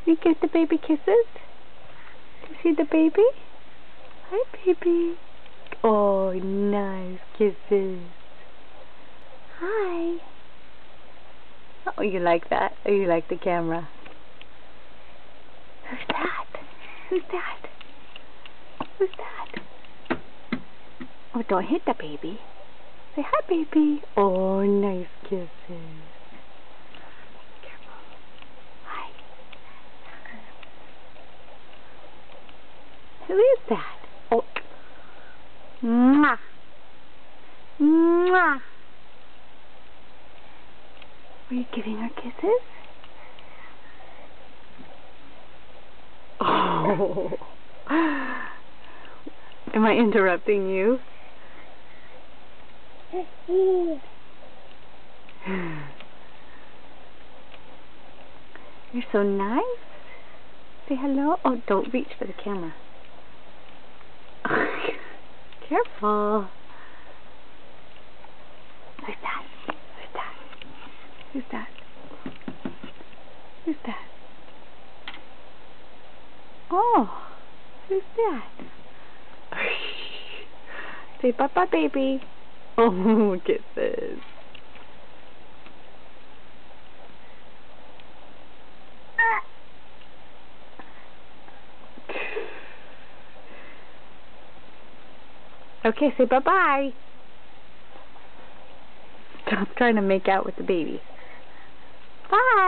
You give the baby kisses? Do you see the baby? Hi, baby. Oh, nice kisses. Hi. Oh, you like that? Oh, you like the camera? Who's that? Who's that? Who's that? Oh, don't hit the baby. Say hi, baby. Oh, nice kisses. Careful. Hi. Who is that? Oh. Mwah. Mwah. Were you giving her kisses? Oh. Am I interrupting you? You're so nice. Say hello. Oh, don't reach for the camera. Careful. Who's that? Who's that? Who's that? Who's that? Oh, who's that? Say bye-bye, baby. Oh, kisses. Okay, say bye-bye. Stop trying to make out with the baby. Bye.